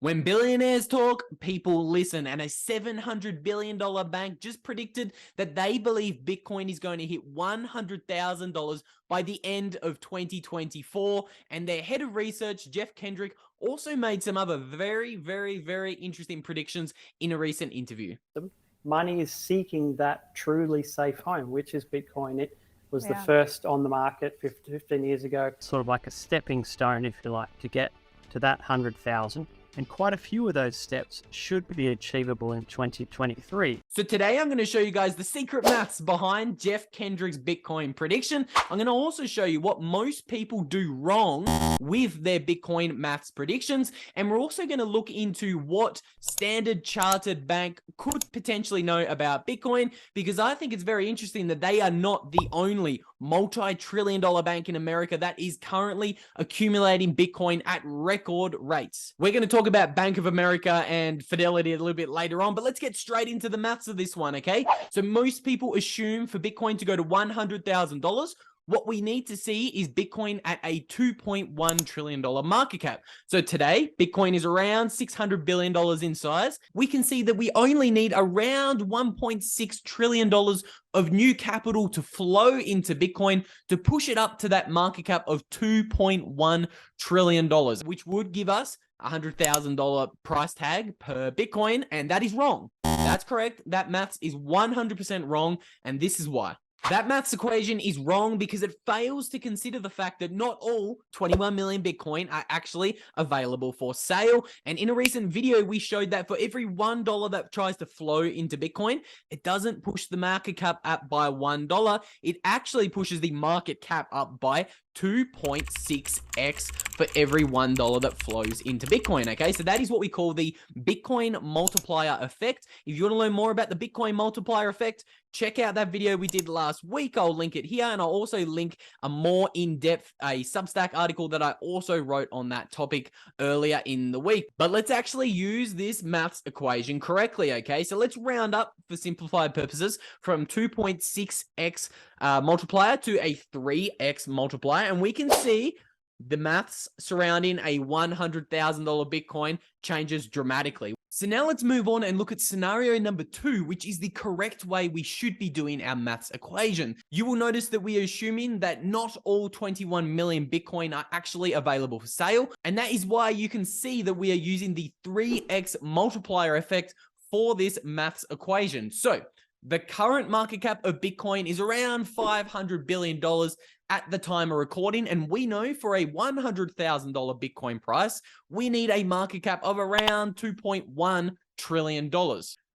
When billionaires talk, people listen, and a $700 billion bank just predicted that they believe Bitcoin is going to hit $100,000 by the end of 2024, and their head of research, Geoff Kendrick, also made some other very interesting predictions in a recent interview. Money is seeking that truly safe home, which is Bitcoin. It was the first on the market 15 years ago. Sort of like a stepping stone, if you like, to get to that 100,000. And quite a few of those steps should be achievable in 2023. So today I'm going to show you guys the secret maths behind Geoff Kendrick's Bitcoin prediction. I'm going to also show you what most people do wrong with their Bitcoin maths predictions. And we're also going to look into what Standard Chartered Bank could potentially know about Bitcoin, because I think it's very interesting that they are not the only multi-trillion-dollar bank in America that is currently accumulating Bitcoin at record rates. We're going to talk about Bank of America and Fidelity a little bit later on, but let's get straight into the maths of this one, okay? So most people assume for Bitcoin to go to $100,000, what we need to see is Bitcoin at a $2.1 trillion market cap. So today, Bitcoin is around $600 billion in size. We can see that we only need around $1.6 trillion of new capital to flow into Bitcoin to push it up to that market cap of $2.1 trillion, which would give us $100,000 price tag per Bitcoin, and that is wrong. That's correct. That maths is 100% wrong, and this is why. That maths equation is wrong because it fails to consider the fact that not all 21 million Bitcoin are actually available for sale. And in a recent video, we showed that for every $1 that tries to flow into Bitcoin, it doesn't push the market cap up by $1. It actually pushes the market cap up by 2.6x for every $1 that flows into Bitcoin, okay? So that is what we call the Bitcoin multiplier effect. If you want to learn more about the Bitcoin multiplier effect, check out that video we did last week. I'll link it here, and I'll also link a more in-depth Substack article that I also wrote on that topic earlier in the week. But let's actually use this maths equation correctly, okay? So let's round up for simplified purposes from 2.6x multiplier to a 3x multiplier, and we can see the maths surrounding a $100,000 Bitcoin changes dramatically. So now let's move on and look at scenario number 2, which is the correct way we should be doing our maths equation. You will notice that we are assuming that not all 21 million Bitcoin are actually available for sale, and that is why you can see that we are using the 3x multiplier effect for this maths equation. So the current market cap of Bitcoin is around $500 billion at the time of recording, and we know for a $100,000 Bitcoin price, we need a market cap of around $2.1 trillion.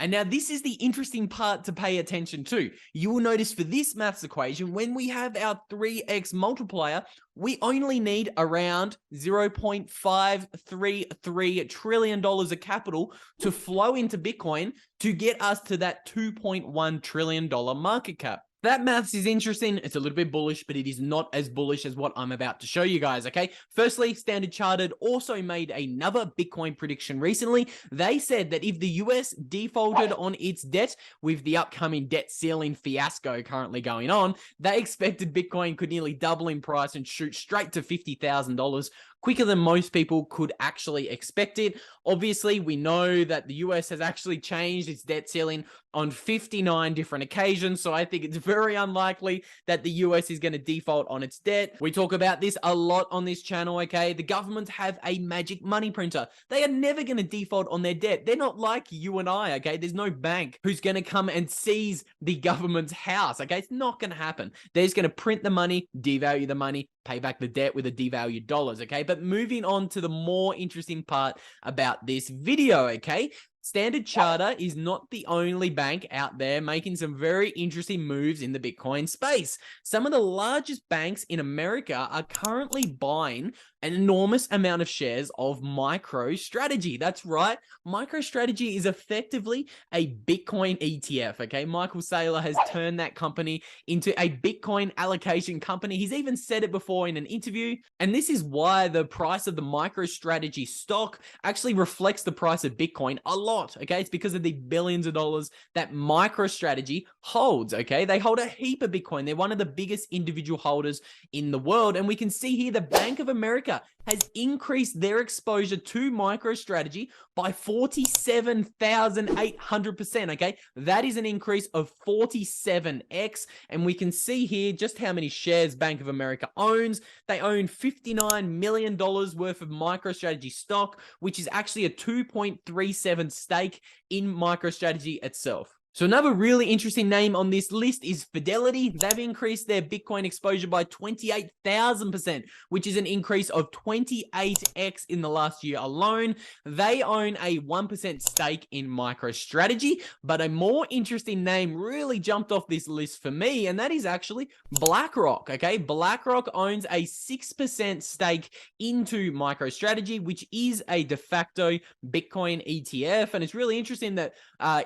And now this is the interesting part to pay attention to. You will notice for this maths equation, when we have our 3x multiplier, we only need around $0.533 trillion of capital to flow into Bitcoin to get us to that $2.1 trillion market cap. That maths is interesting. It's a little bit bullish, but it is not as bullish as what I'm about to show you guys, okay? Firstly, Standard Chartered also made another Bitcoin prediction recently. They said that if the US defaulted on its debt with the upcoming debt ceiling fiasco currently going on, they expected Bitcoin could nearly double in price and shoot straight to $50,000 quicker than most people could actually expect it. Obviously, we know that the US has actually changed its debt ceiling on 59 different occasions, so I think it's very unlikely that the US is going to default on its debt. We talk about this a lot on this channel, okay? The governments have a magic money printer. They are never going to default on their debt. They're not like you and I, okay? There's no bank who's going to come and seize the government's house, okay? It's not going to happen. They're just going to print the money, devalue the money, pay back the debt with the devalued dollars, okay? But moving on to the more interesting part about this video, okay? Standard Chartered is not the only bank out there making some very interesting moves in the Bitcoin space. Some of the largest banks in America are currently buying an enormous amount of shares of MicroStrategy. That's right. MicroStrategy is effectively a Bitcoin ETF, okay? Michael Saylor has turned that company into a Bitcoin allocation company. He's even said it before in an interview, and this is why the price of the MicroStrategy stock actually reflects the price of Bitcoin a lot, okay? It's because of the billions of dollars that MicroStrategy holds, okay? They hold a heap of Bitcoin. They're one of the biggest individual holders in the world, and we can see here the Bank of America America has increased their exposure to MicroStrategy by 47,800%, okay? That is an increase of 47x, and we can see here just how many shares Bank of America owns. They own $59 million worth of MicroStrategy stock, which is actually a 2.37 stake in MicroStrategy itself. So another really interesting name on this list is Fidelity. They've increased their Bitcoin exposure by 28,000%, which is an increase of 28x in the last year alone. They own a 1% stake in MicroStrategy, but a more interesting name really jumped off this list for me, and that is actually BlackRock, okay? BlackRock owns a 6% stake into MicroStrategy, which is a de facto Bitcoin ETF, and it's really interesting that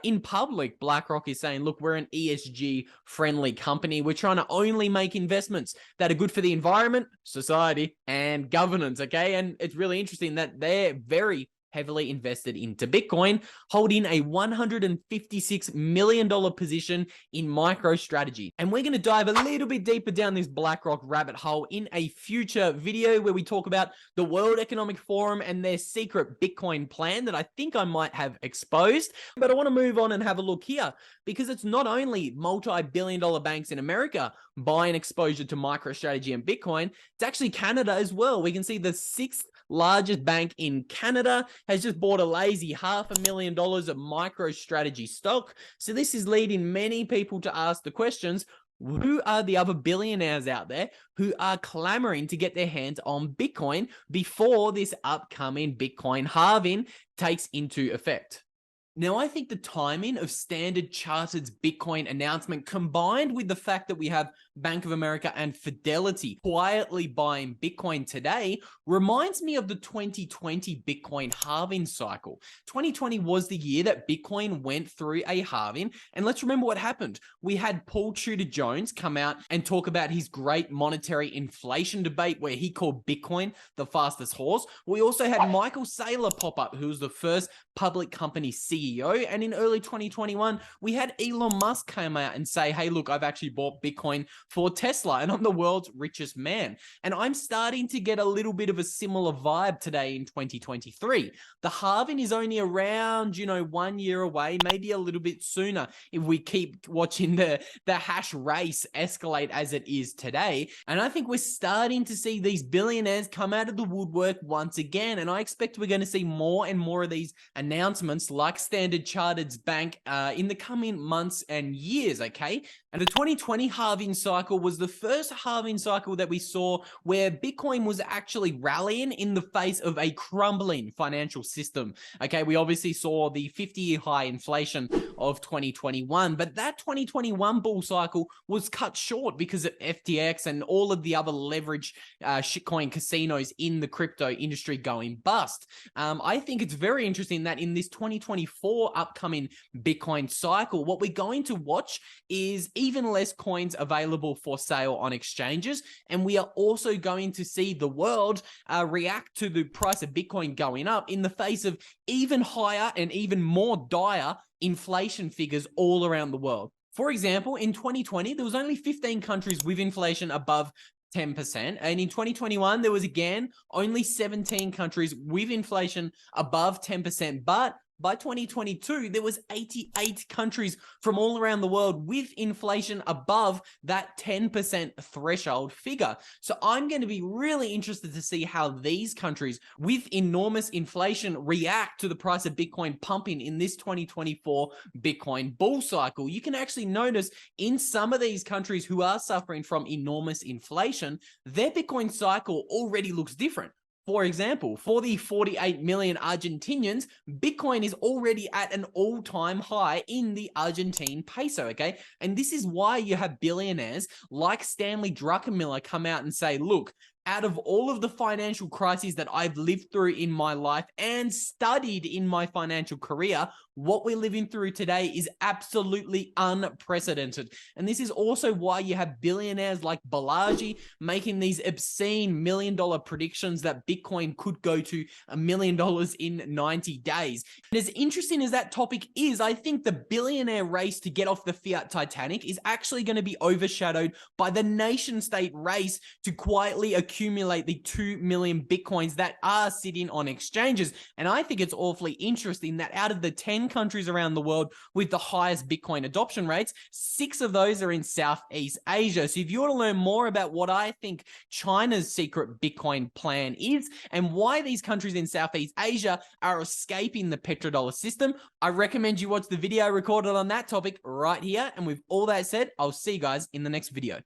in public, BlackRock is saying, look, we're an ESG friendly company. We're trying to only make investments that are good for the environment, society, and governance, okay? And it's really interesting that they're very heavily invested into Bitcoin, holding a $156 million position in MicroStrategy. And we're going to dive a little bit deeper down this BlackRock rabbit hole in a future video where we talk about the World Economic Forum and their secret Bitcoin plan that I think I might have exposed. But I want to move on and have a look here, because it's not only multi-billion-dollar banks in America buying exposure to MicroStrategy and Bitcoin, it's actually Canada as well. We can see the sixth largest bank in Canada has just bought a lazy $500,000 of MicroStrategy stock. So this is leading many people to ask the questions, who are the other billionaires out there who are clamoring to get their hands on Bitcoin before this upcoming Bitcoin halving takes into effect? Now, I think the timing of Standard Chartered's Bitcoin announcement, combined with the fact that we have Bank of America and Fidelity quietly buying Bitcoin today, reminds me of the 2020 Bitcoin halving cycle. 2020 was the year that Bitcoin went through a halving, and let's remember what happened. We had Paul Tudor Jones come out and talk about his great monetary inflation debate where he called Bitcoin the fastest horse. We also had Michael Saylor pop up, who was the first public company CEO, and in early 2021, we had Elon Musk come out and say, hey, look, I've actually bought Bitcoin for Tesla, and I'm the world's richest man. And I'm starting to get a little bit of a similar vibe today in 2023. The halving is only around, 1 year away, maybe a little bit sooner if we keep watching the hash race escalate as it is today. And I think we're starting to see these billionaires come out of the woodwork once again, and I expect we're going to see more and more of these announcements like Standard Chartered's bank in the coming months and years, okay? And the 2020 halving cycle was the first halving cycle that we saw where Bitcoin was actually rallying in the face of a crumbling financial system. Okay, we obviously saw the 50-year high inflation of 2021, but that 2021 bull cycle was cut short because of FTX and all of the other leverage shitcoin casinos in the crypto industry going bust. I think it's very interesting that in this 2024 upcoming Bitcoin cycle, what we're going to watch is even less coins available for sale on exchanges, and we are also going to see the world react to the price of Bitcoin going up in the face of even higher and even more dire inflation figures all around the world. For example, in 2020, there was only 15 countries with inflation above 10%. And in 2021, there was again only 17 countries with inflation above 10%. But by 2022, there was 88 countries from all around the world with inflation above that 10% threshold figure. So I'm going to be really interested to see how these countries with enormous inflation react to the price of Bitcoin pumping in this 2024 Bitcoin bull cycle. You can actually notice in some of these countries who are suffering from enormous inflation, their Bitcoin cycle already looks different. For example, for the 48 million Argentinians, Bitcoin is already at an all-time high in the Argentine peso, okay? And this is why you have billionaires like Stanley Druckenmiller come out and say, look, out of all of the financial crises that I've lived through in my life and studied in my financial career, what we're living through today is absolutely unprecedented. And this is also why you have billionaires like Balaji making these obscene $1 million predictions that Bitcoin could go to $1 million in 90 days. And as interesting as that topic is, I think the billionaire race to get off the fiat Titanic is actually going to be overshadowed by the nation state race to quietly accumulate accumulate the 2 million Bitcoins that are sitting on exchanges. And I think it's awfully interesting that out of the 10 countries around the world with the highest Bitcoin adoption rates, 6 of those are in Southeast Asia. So if you want to learn more about what I think China's secret Bitcoin plan is and why these countries in Southeast Asia are escaping the petrodollar system, I recommend you watch the video recorded on that topic right here. And with all that said, I'll see you guys in the next video.